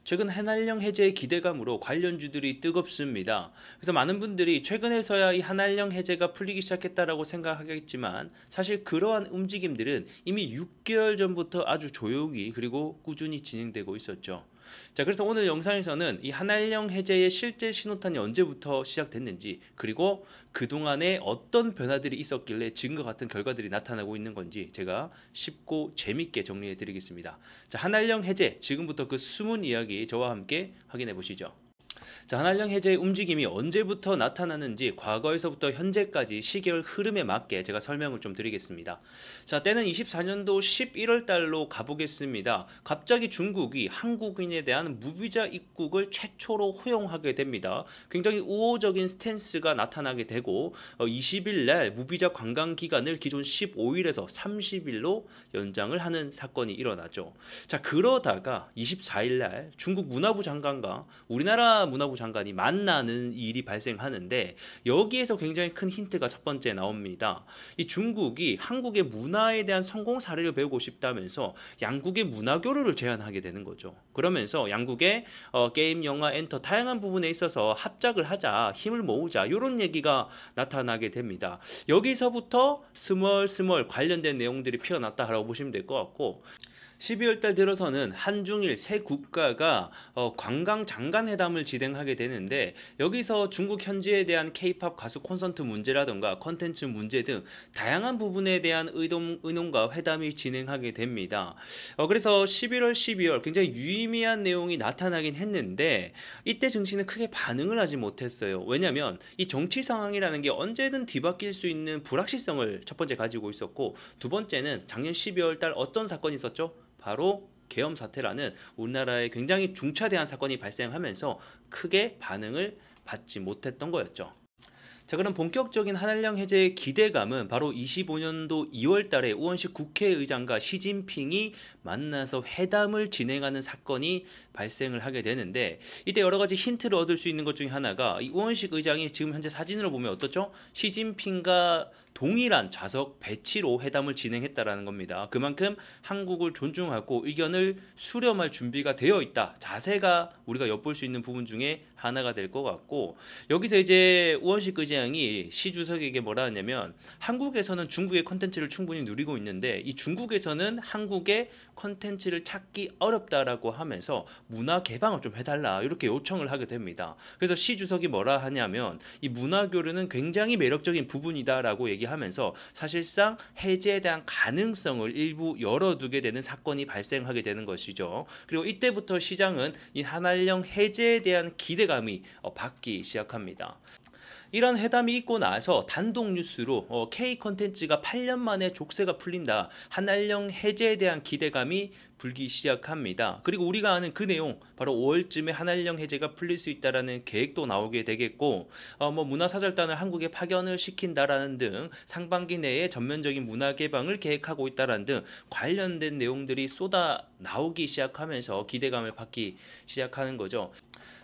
최근 한알령 해제의 기대감으로 관련주들이 뜨겁습니다. 그래서 많은 분들이 최근에서야 이 한알령 해제가 풀리기 시작했다라고 생각하겠지만 사실 그러한 움직임들은 이미 6개월 전부터 아주 조용히 그리고 꾸준히 진행되고 있었죠. 자, 그래서 오늘 영상에서는 이 한알령 해제의 실제 신호탄이 언제부터 시작됐는지, 그리고 그동안에 어떤 변화들이 있었길래 지금과 같은 결과들이 나타나고 있는 건지 제가 쉽고 재밌게 정리해 드리겠습니다. 자, 한알령 해제, 지금부터 그 숨은 이야기 저와 함께 확인해 보시죠. 자, 한알령 해제의 움직임이 언제부터 나타나는지 과거에서부터 현재까지 시계열 흐름에 맞게 제가 설명을 좀 드리겠습니다. 자, 때는 24년도 11월 달로 가보겠습니다. 갑자기 중국이 한국인에 대한 무비자 입국을 최초로 허용하게 됩니다. 굉장히 우호적인 스탠스가 나타나게 되고 20일 날 무비자 관광 기간을 기존 15일에서 30일로 연장을 하는 사건이 일어나죠. 자, 그러다가 24일 날 중국 문화부 장관과 우리나라 문화부 장관이 만나는 일이 발생하는데, 여기에서 굉장히 큰 힌트가 첫 번째 나옵니다. 이 중국이 한국의 문화에 대한 성공 사례를 배우고 싶다면서 양국의 문화 교류를 제안하게 되는 거죠. 그러면서 양국의 게임, 영화, 엔터 다양한 부분에 있어서 합작을 하자, 힘을 모으자, 이런 얘기가 나타나게 됩니다. 여기서부터 스멀스멀 관련된 내용들이 피어났다라고 보시면 될 것 같고, 12월 달 들어서는 한중일 세 국가가 관광 장관 회담을 진행하게 되는데, 여기서 중국 현지에 대한 K-팝 가수 콘서트 문제라던가 컨텐츠 문제 등 다양한 부분에 대한 의논과 회담이 진행하게 됩니다. 그래서 11월, 12월 굉장히 유의미한 내용이 나타나긴 했는데 이때 증시는 크게 반응을 하지 못했어요. 왜냐하면 이 정치 상황이라는 게 언제든 뒤바뀔 수 있는 불확실성을 첫 번째 가지고 있었고, 두 번째는 작년 12월 달 어떤 사건이 있었죠? 바로 계엄 사태라는 우리나라에 굉장히 중차대한 사건이 발생하면서 크게 반응을 받지 못했던 거였죠. 자, 그럼 본격적인 한알령 해제의 기대감은 바로 25년도 2월 달에 우원식 국회의장과 시진핑이 만나서 회담을 진행하는 사건이 발생을 하게 되는데, 이때 여러 가지 힌트를 얻을 수 있는 것 중에 하나가 이 우원식 의장이 지금 현재 사진으로 보면 어떻죠? 시진핑과 동일한 좌석 배치로 회담을 진행했다라는 겁니다. 그만큼 한국을 존중하고 의견을 수렴할 준비가 되어 있다. 자세가 우리가 엿볼 수 있는 부분 중에 하나가 될 것 같고, 여기서 이제 우원식 의장이 시 주석에게 뭐라 하냐면, 한국에서는 중국의 컨텐츠를 충분히 누리고 있는데 이 중국에서는 한국의 컨텐츠를 찾기 어렵다라고 하면서 문화 개방을 좀 해달라, 이렇게 요청을 하게 됩니다. 그래서 시 주석이 뭐라 하냐면, 이 문화 교류는 굉장히 매력적인 부분이다라고 얘기하면서 사실상 해제에 대한 가능성을 일부 열어두게 되는 사건이 발생하게 되는 것이죠. 그리고 이때부터 시장은 이 한알령 해제에 대한 기대감이 받기 시작합니다. 이런 회담이 있고 나서 단독 뉴스로 K 컨텐츠가 8년 만에 족쇄가 풀린다, 한알령 해제에 대한 기대감이 불기 시작합니다. 그리고 우리가 아는 그 내용, 바로 5월쯤에 한알령 해제가 풀릴 수 있다라는 계획도 나오게 되겠고, 문화사절단을 한국에 파견을 시킨다라는 등 상반기 내에 전면적인 문화 개방을 계획하고 있다라는 등 관련된 내용들이 쏟아 나오기 시작하면서 기대감을 받기 시작하는 거죠.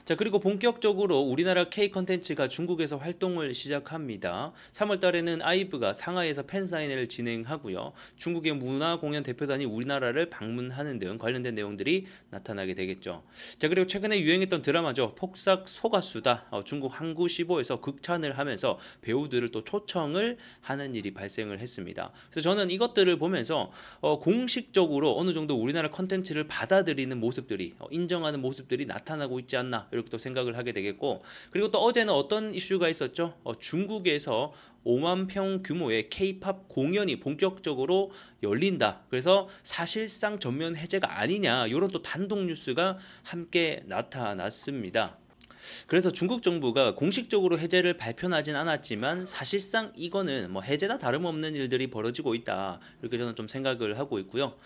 자, 그리고 본격적으로 우리나라 K 컨텐츠가 중국에서 활동을 시작합니다. 3월 달에는 아이브가 상하이에서 팬사인회를 진행하고요. 중국의 문화공연 대표단이 우리나라를 방문하는 등 관련된 내용들이 나타나게 되겠죠. 자, 그리고 최근에 유행했던 드라마죠. 폭삭 소가수다. 중국 항구시보에서 극찬을 하면서 배우들을 또 초청을 하는 일이 발생을 했습니다. 그래서 저는 이것들을 보면서 공식적으로 어느 정도 우리나라 컨텐츠를 받아들이는 모습들이, 인정하는 모습들이 나타나고 있지 않나, 이렇게 또 생각을 하게 되겠고, 그리고 또 어제는 어떤 이슈가 있었죠? 중국에서 5만 평 규모의 K-팝 공연이 본격적으로 열린다. 그래서 사실상 전면 해제가 아니냐, 이런 또 단독 뉴스가 함께 나타났습니다. 그래서 중국 정부가 공식적으로 해제를 발표하진 않았지만 사실상 이거는 뭐 해제나 다름없는 일들이 벌어지고 있다, 이렇게 저는 좀 생각을 하고 있고요.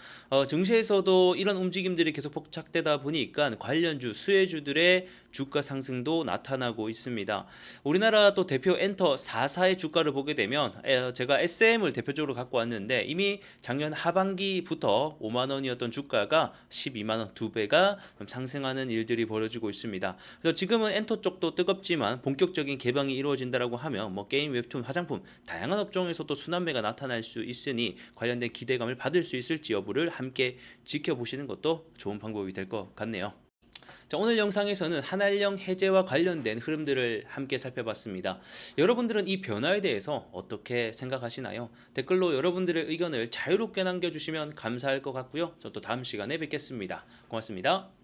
증시에서도 이런 움직임들이 계속 포착되다 보니까 관련주, 수혜주들의 주가 상승도 나타나고 있습니다. 우리나라 또 대표 엔터 4사의 주가를 보게 되면, 제가 SM을 대표적으로 갖고 왔는데 이미 작년 하반기부터 5만 원이었던 주가가 12만 원, 2배가 상승하는 일들이 벌어지고 있습니다. 그래서 지금은 엔터 쪽도 뜨겁지만 본격적인 개방이 이루어진다라고 하면 게임, 웹툰, 화장품 다양한 업종에서도 순환매가 나타날 수 있으니 관련된 기대감을 받을 수 있을지 여부를 함께 지켜보시는 것도 좋은 방법이 될 것 같네요. 자, 오늘 영상에서는 한알령 해제와 관련된 흐름들을 함께 살펴봤습니다. 여러분들은 이 변화에 대해서 어떻게 생각하시나요? 댓글로 여러분들의 의견을 자유롭게 남겨주시면 감사할 것 같고요. 저 또 다음 시간에 뵙겠습니다. 고맙습니다.